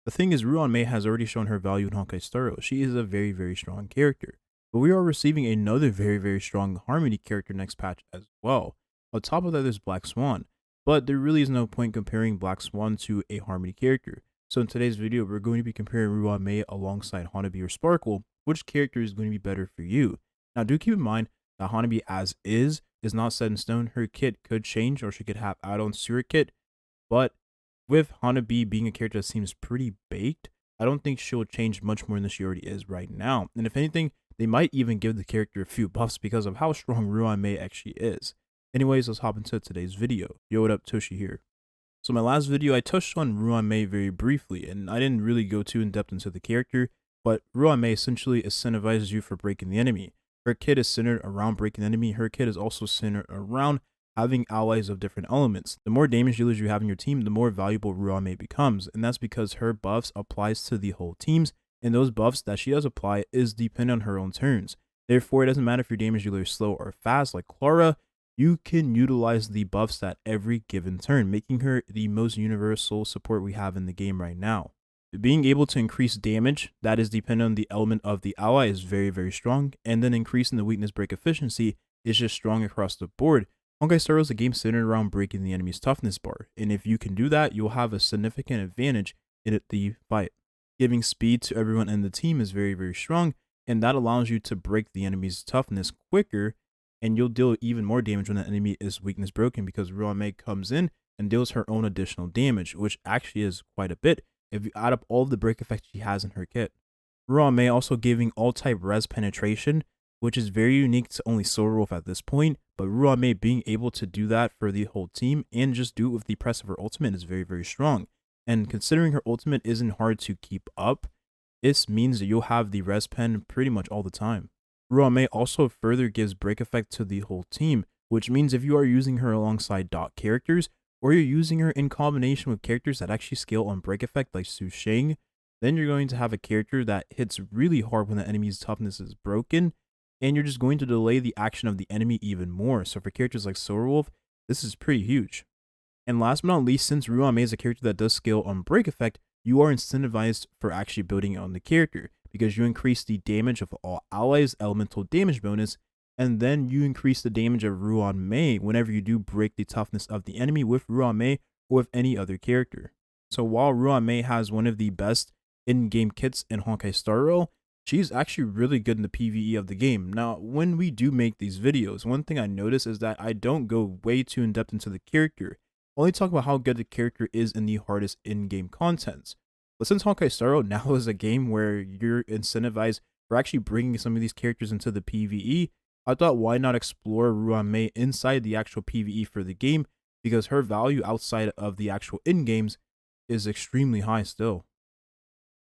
The thing is, Ruan Mei has already shown her value in Honkai Star Rail. She is a very, very strong character. But we are receiving another very, very strong Harmony character next patch as well. On top of that, there's Black Swan. But there really is no point comparing Black Swan to a Harmony character. So in today's video, we're going to be comparing Ruan Mei alongside Hanabi or Sparkle. Which character is going to be better for you? Now, do keep in mind that Hanabi as is not set in stone. Her kit could change, or she could have add-ons to her kit. But with Hanabi being a character that seems pretty baked, I don't think she'll change much more than she already is right now. And if anything, they might even give the character a few buffs because of how strong Ruan Mei actually is. Anyways, let's hop into today's video. Yo, what up, Toshi here. So my last video, I touched on Ruan Mei very briefly, and I didn't really go too in-depth into the character, but Ruan Mei essentially incentivizes you for breaking the enemy. Her kit is centered around breaking the enemy. Her kit is also centered around having allies of different elements. The more damage dealers you have in your team, the more valuable Ruan Mei becomes, and that's because her buffs applies to the whole teams, and those buffs that she does apply is dependent on her own turns. Therefore, it doesn't matter if your damage dealer is slow or fast like Clara, you can utilize the buffs at every given turn, making her the most universal support we have in the game right now. Being able to increase damage that is dependent on the element of the ally is very, very strong, and then increasing the weakness break efficiency is just strong across the board. Honkai Star Rail is a game centered around breaking the enemy's toughness bar, and if you can do that, you'll have a significant advantage in the fight. Giving speed to everyone in the team is very, very strong, and that allows you to break the enemy's toughness quicker, and you'll deal even more damage when the enemy is weakness broken because Ruan Mei comes in and deals her own additional damage, which actually is quite a bit if you add up all of the break effects she has in her kit. Ruan Mei also giving all type res penetration, which is very unique to only Silver Wolf at this point, but Ruan Mei being able to do that for the whole team and just do it with the press of her ultimate is very, very strong. And considering her ultimate isn't hard to keep up, this means that you'll have the res pen pretty much all the time. Ruan Mei also further gives break effect to the whole team, which means if you are using her alongside dot characters, or you're using her in combination with characters that actually scale on break effect like Su Sheng, then you're going to have a character that hits really hard when the enemy's toughness is broken, and you're just going to delay the action of the enemy even more. So for characters like Silver Wolf, this is pretty huge. And last but not least, since Ruan Mei is a character that does scale on break effect, you are incentivized for actually building on the character, because you increase the damage of all allies, elemental damage bonus, and then you increase the damage of Ruan Mei whenever you do break the toughness of the enemy with Ruan Mei or with any other character. So while Ruan Mei has one of the best in-game kits in Honkai Star Rail, she's actually really good in the PvE of the game. Now, when we do make these videos, one thing I notice is that I don't go way too in-depth into the character. I only talk about how good the character is in the hardest in-game contents. But since Honkai Star Rail now is a game where you're incentivized for actually bringing some of these characters into the PvE, I thought why not explore Ruan Mei inside the actual PvE for the game, because her value outside of the actual in-games is extremely high still.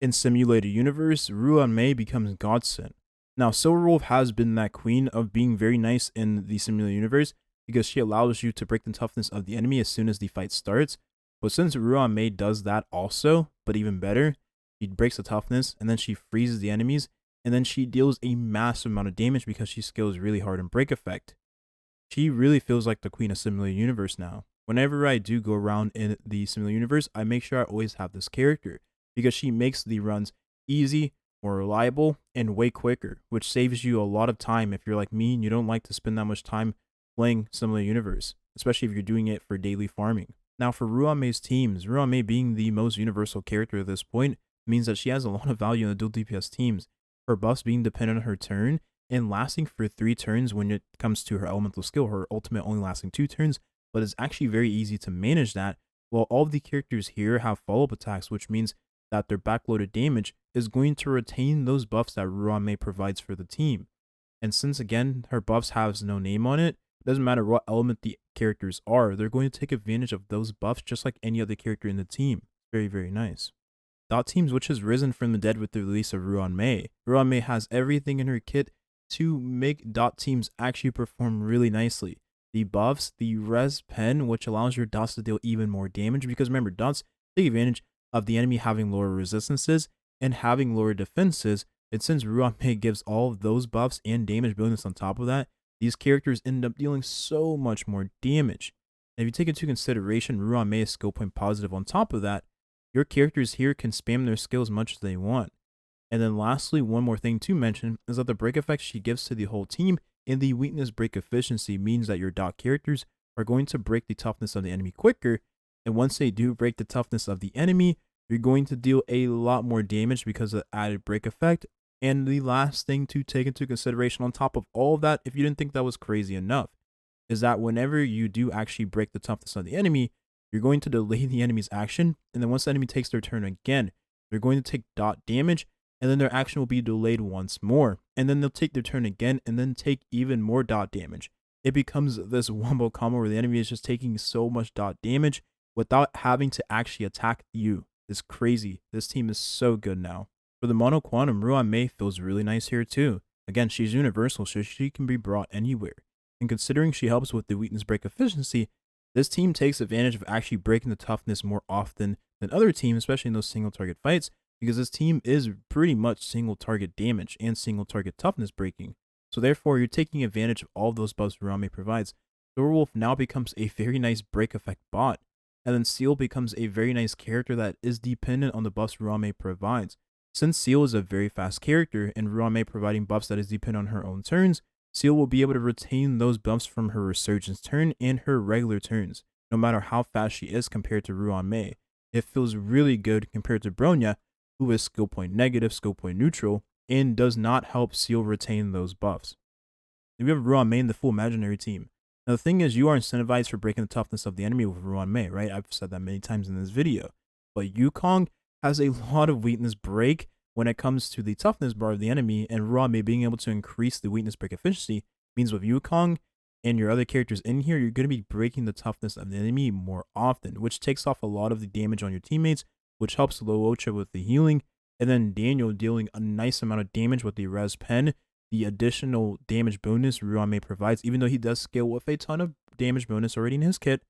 In Simulated Universe, Ruan Mei becomes Godsent. Now, Silver Wolf has been that queen of being very nice in the Simulated Universe because she allows you to break the toughness of the enemy as soon as the fight starts. But since Ruan Mei does that also, but even better, she breaks the toughness and then she freezes the enemies, and then she deals a massive amount of damage because she scales really hard in break effect. She really feels like the queen of Simulated Universe now. Whenever I do go around in the Simulated Universe, I make sure I always have this character because she makes the runs easy, more reliable, and way quicker, which saves you a lot of time if you're like me and you don't like to spend that much time playing Simulated Universe, especially if you're doing it for daily farming. Now for Ruan Mei's teams, Ruan Mei being the most universal character at this point means that she has a lot of value in the dual DPS teams. Her buffs being dependent on her turn and lasting for 3 turns when it comes to her elemental skill, her ultimate only lasting 2 turns, but it's actually very easy to manage that, while all of the characters here have follow-up attacks, which means that their backloaded damage is going to retain those buffs that Ruan Mei provides for the team. And since again, her buffs have no name on it, doesn't matter what element the characters are, they're going to take advantage of those buffs just like any other character in the team. Very, very nice. Dot Teams, which has risen from the dead with the release of Ruan Mei. Ruan Mei has everything in her kit to make Dot Teams actually perform really nicely. The buffs, the res pen, which allows your dots to deal even more damage, because remember, dots take advantage of the enemy having lower resistances and having lower defenses, and since Ruan Mei gives all of those buffs and damage bonus on top of that, these characters end up dealing so much more damage. And if you take into consideration Ruan Mei is skill point positive on top of that, your characters here can spam their skill as much as they want. And then lastly, one more thing to mention is that the break effect she gives to the whole team in the weakness break efficiency means that your dot characters are going to break the toughness of the enemy quicker. And once they do break the toughness of the enemy, you're going to deal a lot more damage because of the added break effect. And the last thing to take into consideration on top of all of that, if you didn't think that was crazy enough, is that whenever you do actually break the toughness of the enemy, you're going to delay the enemy's action. And then once the enemy takes their turn again, they're going to take dot damage, and then their action will be delayed once more. And then they'll take their turn again and then take even more dot damage. It becomes this wombo combo where the enemy is just taking so much dot damage without having to actually attack you. It's crazy. This team is so good now. For the Mono Quantum, Ruan Mei feels really nice here too. Again, she's universal, so she can be brought anywhere. And considering she helps with the weakness break efficiency, this team takes advantage of actually breaking the toughness more often than other teams, especially in those single target fights, because this team is pretty much single target damage and single target toughness breaking. So therefore, you're taking advantage of all of those buffs Ruan Mei provides. Thorwolf now becomes a very nice break effect bot, and then Seal becomes a very nice character that is dependent on the buffs Ruan Mei provides. Since Seal is a very fast character and Ruan Mei providing buffs that is dependent on her own turns, Seal will be able to retain those buffs from her Resurgence turn and her regular turns, no matter how fast she is compared to Ruan Mei. It feels really good compared to Bronya, who is skill point negative, skill point neutral, and does not help Seal retain those buffs. If you have Ruan Mei in the full imaginary team. Now the thing is, you are incentivized for breaking the toughness of the enemy with Ruan Mei, right? I've said that many times in this video. But Yukong has a lot of weakness break when it comes to the toughness bar of the enemy, and Ruan Mei being able to increase the weakness break efficiency means with Yukong and your other characters in here, you're going to be breaking the toughness of the enemy more often, which takes off a lot of the damage on your teammates, which helps Luocha with the healing, and then Daniel dealing a nice amount of damage with the Res Pen, the additional damage bonus Ruan Mei provides. Even though he does scale with a ton of damage bonus already in his kit,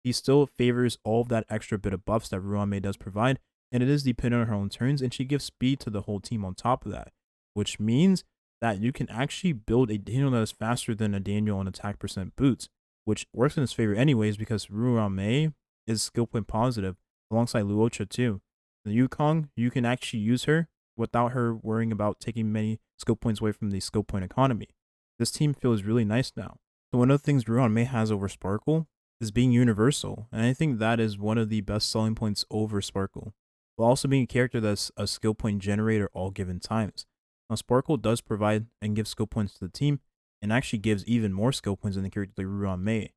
he still favors all of that extra bit of buffs that Ruan Mei does provide, and it is dependent on her own turns, and she gives speed to the whole team on top of that, which means that you can actually build a Daniel that is faster than a Daniel on attack percent boots, which works in his favor anyways because Ruan Mei is skill point positive alongside Luocha too. The Yukong, you can actually use her without her worrying about taking many skill points away from the skill point economy. This team feels really nice now. So one of the things Ruan Mei has over Sparkle is being universal, and I think that is one of the best selling points over Sparkle, while also being a character that's a skill point generator all given times. Now Sparkle does provide and give skill points to the team, and actually gives even more skill points than the character like Ruan Mei.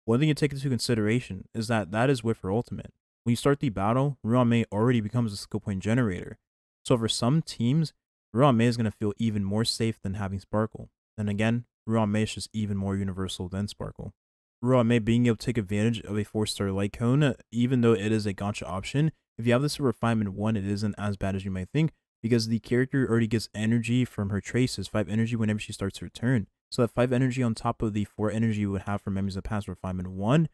One thing you take into consideration is that is with her ultimate. When you start the battle, Ruan Mei already becomes a skill point generator. So for some teams, Ruan Mei is going to feel even more safe than having Sparkle. Then again, Ruan Mei is just even more universal than Sparkle. Ruan Mei being able to take advantage of a 4-star light cone, even though it is a gacha option, if you have this for Refinement 1, it isn't as bad as you might think, because the character already gets energy from her traces, 5 energy whenever she starts her turn. So that 5 energy on top of the 4 energy you would have from Memories of the Past Refinement 1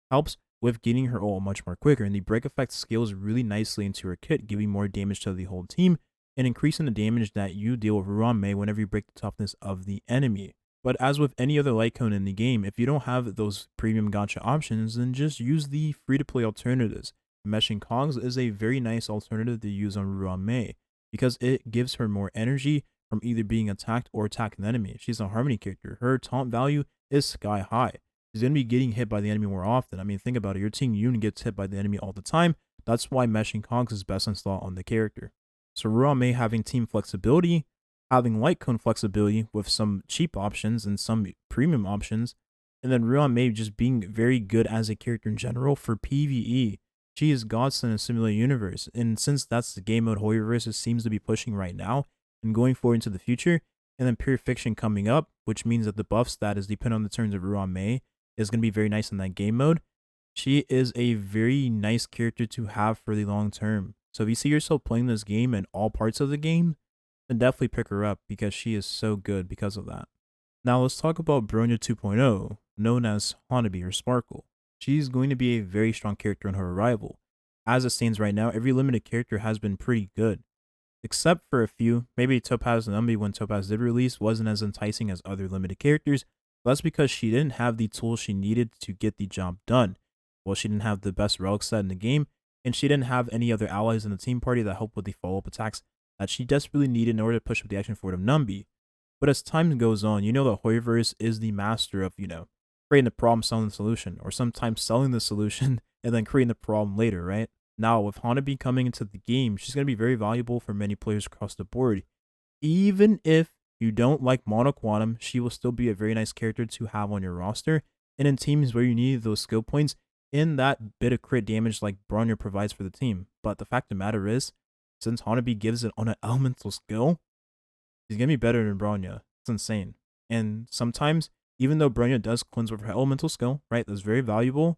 helps with getting her ult much more quicker, and the break effect scales really nicely into her kit, giving more damage to the whole team, and increasing the damage that you deal with Ruan Mei whenever you break the toughness of the enemy. But as with any other light cone in the game, if you don't have those premium gacha options, then just use the free-to-play alternatives. Meshing Cogs is a very nice alternative to use on Ruan Mei, because it gives her more energy from either being attacked or attacking the enemy. She's a Harmony character. Her taunt value is sky high. She's going to be getting hit by the enemy more often. I mean, think about it. Your team Yoon gets hit by the enemy all the time. That's why Meshing Cogs is best installed on the character. So Ruan Mei having team flexibility, having light cone flexibility with some cheap options and some premium options, and then Ruan Mei just being very good as a character in general for PvE. She is godsend in Simulated Universe, and since that's the game mode Hoyoverse seems to be pushing right now and going forward into the future, and then Pure Fiction coming up, which means that the buff status depending on the turns of Ruan Mei is going to be very nice in that game mode. She is a very nice character to have for the long term. So if you see yourself playing this game in all parts of the game, then definitely pick her up because she is so good because of that. Now let's talk about Bronya 2.0, known as Hanabi or Sparkle. She's going to be a very strong character on her arrival. As it stands right now, every limited character has been pretty good, except for a few. Maybe Topaz and Umbi, when Topaz did release, wasn't as enticing as other limited characters, but that's because she didn't have the tools she needed to get the job done. Well, she didn't have the best relic set in the game, and she didn't have any other allies in the team party that helped with the follow-up attacks that she desperately needed in order to push up the action forward of Numbi. But as time goes on, you know that Hoyoverse is the master of, creating the problem, selling the solution, or sometimes selling the solution and then creating the problem later, right? Now, with Hanabi coming into the game, she's going to be very valuable for many players across the board. Even if you don't like Mono Quantum, she will still be a very nice character to have on your roster. And in teams where you need those skill points, in that bit of crit damage like Bronya provides for the team. But the fact of the matter is, since Hanabi gives it on an elemental skill, she's going to be better than Bronya. It's insane. And sometimes, even though Bronya does cleanse with her elemental skill, right, that's very valuable,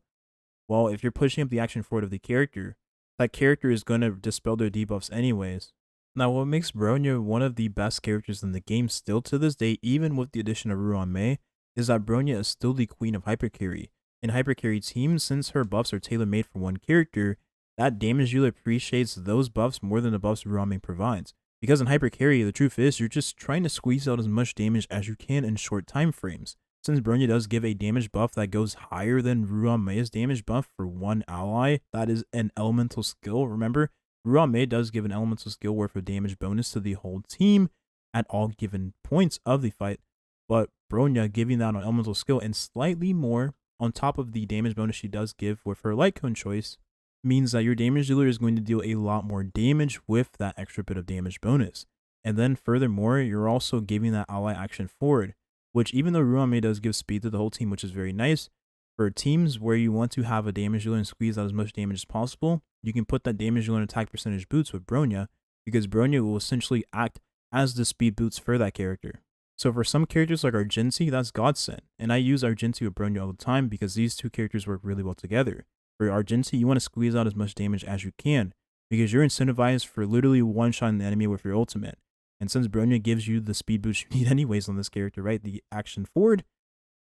well, if you're pushing up the action forward of the character, that character is going to dispel their debuffs anyways. Now, what makes Bronya one of the best characters in the game still to this day, even with the addition of Ruan Mei, is that Bronya is still the queen of hypercarry. In hypercarry teams, since her buffs are tailor-made for one character, that damage dealer appreciates those buffs more than the buffs Ruan Mei provides. Because in hypercarry, the truth is, you're just trying to squeeze out as much damage as you can in short time frames. Since Bronya does give a damage buff that goes higher than Ruan Mei's damage buff for one ally, that is an elemental skill, remember? Ruan Mei does give an elemental skill worth of damage bonus to the whole team at all given points of the fight, but Bronya giving that on elemental skill and slightly more on top of the damage bonus she does give with her light cone choice means that your damage dealer is going to deal a lot more damage with that extra bit of damage bonus. And then furthermore, you're also giving that ally action forward, which even though Ruan Mei does give speed to the whole team, which is very nice, for teams where you want to have a damage dealer and squeeze out as much damage as possible, you can put that damage dealer in attack percentage boots with Bronya, because Bronya will essentially act as the speed boots for that character. So for some characters like Argenti, that's godsend, and I use Argenti with Bronya all the time because these two characters work really well together. For Argenti, you want to squeeze out as much damage as you can, because you're incentivized for literally one-shotting the enemy with your ultimate. And since Bronya gives you the speed boost you need anyways on this character, right, the action forward,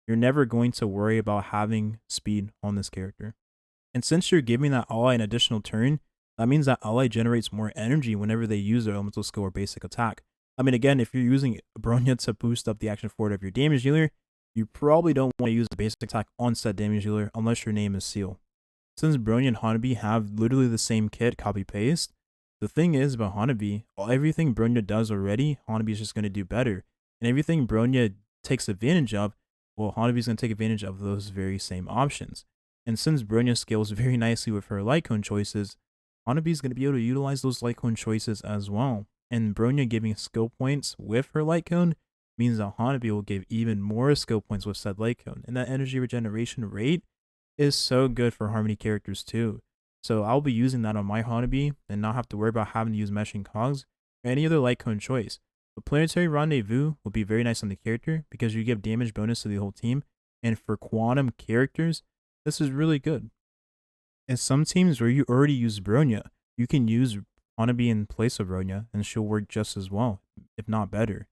you're never going to worry about having speed on this character. And since you're giving that ally an additional turn, that means that ally generates more energy whenever they use their elemental skill or basic attack. I mean, again, if you're using Bronya to boost up the action forward of your damage dealer, you probably don't want to use the basic attack on said damage dealer unless your name is Seal. Since Bronya and Hanabi have literally the same kit, copy-paste, the thing is about Hanabi, everything Bronya does already, Hanabi is just going to do better. And everything Bronya takes advantage of, well, Hanabi is going to take advantage of those very same options. And since Bronya scales very nicely with her light cone choices, Hanabi is going to be able to utilize those light cone choices as well. And Bronya giving skill points with her light cone means that Hanabi will give even more skill points with said light cone. And that energy regeneration rate is so good for Harmony characters too. So I'll be using that on my Hanabi and not have to worry about having to use meshing cogs or any other light cone choice. But Planetary Rendezvous will be very nice on the character because you give damage bonus to the whole team. And for quantum characters, this is really good. In some teams where you already use Bronya, you can use Hanabi in place of Bronya and she'll work just as well, if not better.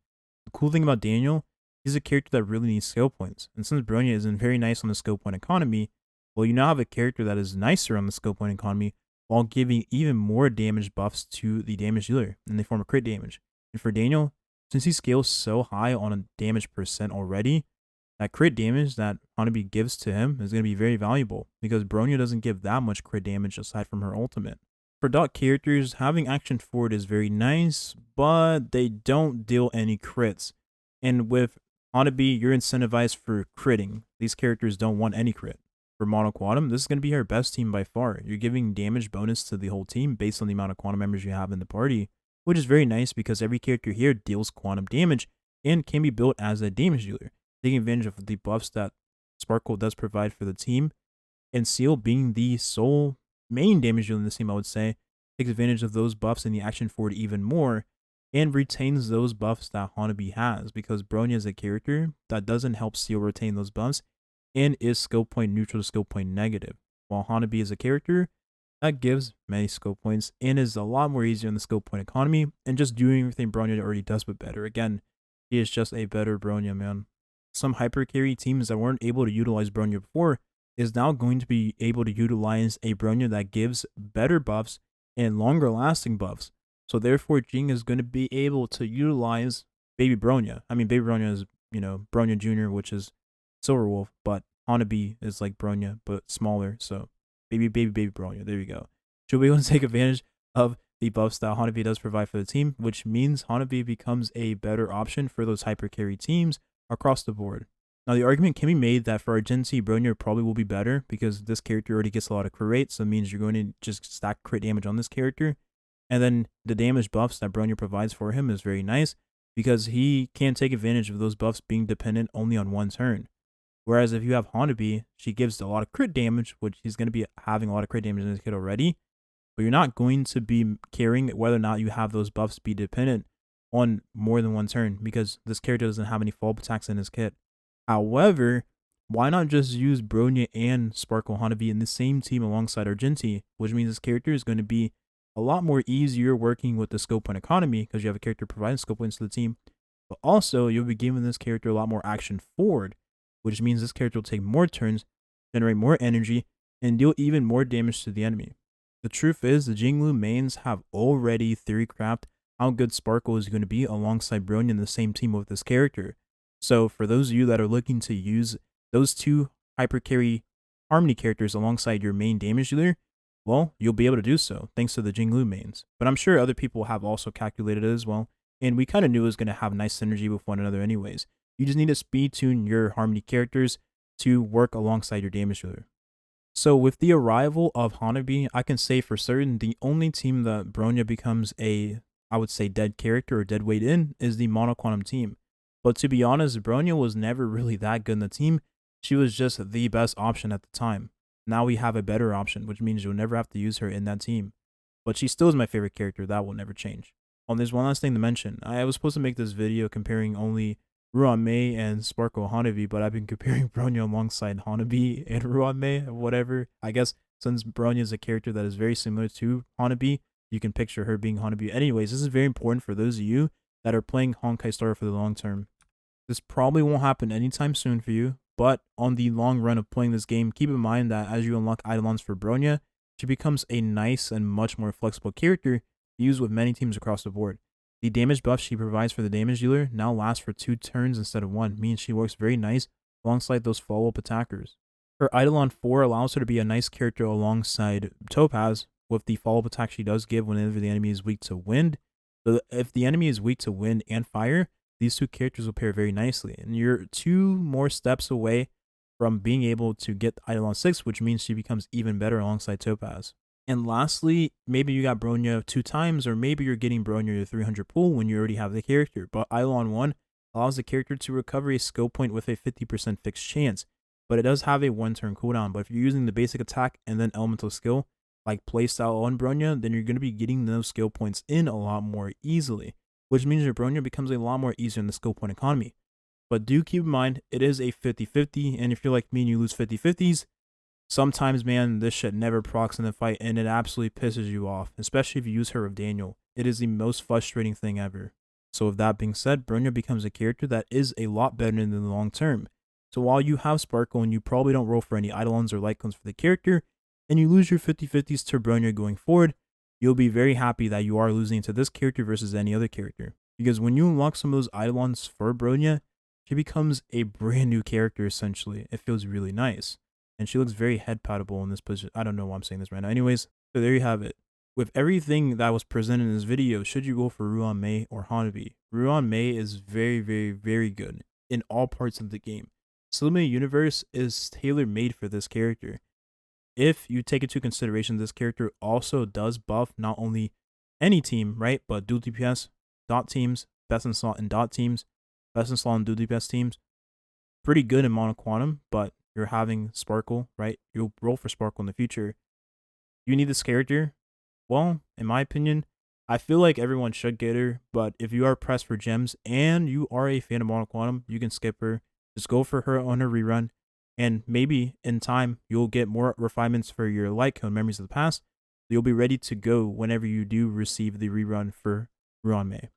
The cool thing about Daniel, he's a character that really needs skill points. And since Bronya isn't very nice on the skill point economy, well, you now have a character that is nicer on the skill point economy while giving even more damage buffs to the damage dealer in the form of crit damage. And for Daniel, since he scales so high on a damage percent already, that crit damage that Hanabi gives to him is going to be very valuable because Bronya doesn't give that much crit damage aside from her ultimate. For dot characters, having action forward is very nice, but they don't deal any crits. And with Hanabi, you're incentivized for critting. These characters don't want any crit. For Mono Quantum, this is going to be her best team by far. You're giving damage bonus to the whole team based on the amount of quantum members you have in the party, which is very nice because every character here deals quantum damage and can be built as a damage dealer, taking advantage of the buffs that Sparkle does provide for the team. And Seal being the sole main damage dealer in this team, I would say, takes advantage of those buffs in the action forward even more and retains those buffs that Hanabi has because Bronya is a character that doesn't help Seal retain those buffs and is skill point neutral to skill point negative, while Hanabi is a character that gives many skill points and is a lot more easier in the skill point economy and just doing everything Bronya already does but better. Again, he is just a better Bronya, man. Some hyper carry teams that weren't able to utilize Bronya before is now going to be able to utilize a Bronya that gives better buffs and longer lasting buffs. So therefore, Jing is going to be able to utilize Baby Bronya. I mean, Baby Bronya is, Bronya Jr., which is Silver Wolf, but Hanabi is like Bronya, but smaller. So Baby Bronya, there you go. she'll be able to take advantage of the buffs that Hanabi does provide for the team, which means Hanabi becomes a better option for those hyper carry teams across the board. Now, the argument can be made that for Argenti, Bronya probably will be better because this character already gets a lot of crit rate, so it means you're going to just stack crit damage on this character. And then the damage buffs that Bronya provides for him is very nice because he can take advantage of those buffs being dependent only on one turn. Whereas if you have Hanabi, she gives a lot of crit damage, which he's going to be having a lot of crit damage in his kit already, but you're not going to be caring whether or not you have those buffs be dependent on more than one turn because this character doesn't have any follow-up attacks in his kit. However, why not just use Bronya and Sparkle Hanabi in the same team alongside Argenti, which means this character is going to be a lot more easier working with the skill point economy because you have a character providing skill points to the team, but also you'll be giving this character a lot more action forward, which means this character will take more turns, generate more energy, and deal even more damage to the enemy. The truth is, the Jinglu mains have already theory crafted how good Sparkle is going to be alongside Bronya in the same team with this character. So for those of you that are looking to use those two hyper carry harmony characters alongside your main damage dealer, well, you'll be able to do so thanks to the Jinglu mains. But I'm sure other people have also calculated it as well, and we kind of knew it was going to have nice synergy with one another anyways. You just need to speed tune your harmony characters to work alongside your damage dealer. So with the arrival of Hanabi, I can say for certain the only team that Bronya becomes a, I would say, dead character or dead weight in is the Monoquantum team. But to be honest, Bronya was never really that good in the team. She was just the best option at the time. Now we have a better option, which means you'll never have to use her in that team. But she still is my favorite character. That will never change. There's one last thing to mention. I was supposed to make this video comparing only Ruan Mei and Sparkle Hanabi, but I've been comparing Bronya alongside Hanabi and Ruan Mei, whatever. I guess since Bronya is a character that is very similar to Hanabi, you can picture her being Hanabi. Anyways, this is very important for those of you that are playing Honkai Star for the long term. This probably won't happen anytime soon for you, but on the long run of playing this game, keep in mind that as you unlock Eidolons for Bronya, she becomes a nice and much more flexible character to use with many teams across the board. The damage buff she provides for the damage dealer now lasts for 2 turns instead of 1, meaning she works very nice alongside those follow-up attackers. Her Eidolon 4 allows her to be a nice character alongside Topaz with the follow-up attack she does give whenever the enemy is weak to wind. So if the enemy is weak to wind and fire, these two characters will pair very nicely, and you're 2 more steps away from being able to get Eidolon 6, which means she becomes even better alongside Topaz. And lastly, maybe you got Bronya 2 times, or maybe you're getting Bronya your 300 pull when you already have the character, but Eidolon 1 allows the character to recover a skill point with a 50% fixed chance, but it does have a 1-turn cooldown. But if you're using the basic attack and then elemental skill, like playstyle on Bronya, then you're going to be getting those skill points in a lot more easily, which means your Bronya becomes a lot more easier in the skill point economy. But do keep in mind, it is a 50-50, and if you're like me and you lose 50-50s, sometimes, man, this shit never procs in the fight, and it absolutely pisses you off, especially if you use her with Daniel. It is the most frustrating thing ever. So with that being said, Bronya becomes a character that is a lot better in the long term. So while you have Sparkle and you probably don't roll for any Eidolons or Lycons for the character, and you lose your 50-50s to Bronya going forward, you'll be very happy that you are losing to this character versus any other character. Because when you unlock some of those Eidolons for Bronya, she becomes a brand new character essentially. It feels really nice. And she looks very head-patable in this position. I don't know why I'm saying this right now. Anyways, so there you have it. With everything that was presented in this video, should you go for Ruan Mei or Hanabi? Ruan Mei is very, very, very good in all parts of the game. Subliminal Universe is tailor-made for this character. If you take into consideration this character also does buff not only any team, right, but dual DPS, dot teams, best in slot and dot teams, best in slot and dual DPS teams. Pretty good in Monoquantum, but you're having Sparkle, right? You'll roll for Sparkle in the future. You need this character? Well, in my opinion, I feel like everyone should get her, but if you are pressed for gems and you are a fan of Monoquantum, you can skip her. Just go for her on her rerun, and maybe in time you'll get more refinements for your light cone memories of the past. You'll be ready to go whenever you do receive the rerun for Ruan Mei.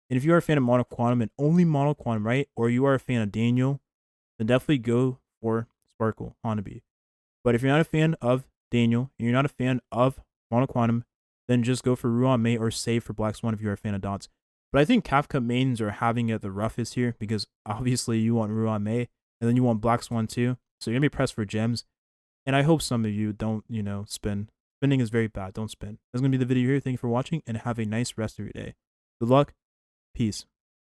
And if you are a fan of Monoquantum and only Monoquantum, right, or you are a fan of Daniel, then definitely go for Sparkle Hanabi. But if you're not a fan of Daniel and you're not a fan of Monoquantum, then just go for Ruan Mei or save for Black Swan if you're a fan of dots. But I think Kafka mains are having it the roughest here because obviously you want Ruan Mei and then you want Black Swan too. So you're going to be pressed for gems. And I hope some of you don't, spend Spinning is very bad. Don't spin. That's going to be the video here. Thank you for watching and have a nice rest of your day. Good luck. Peace.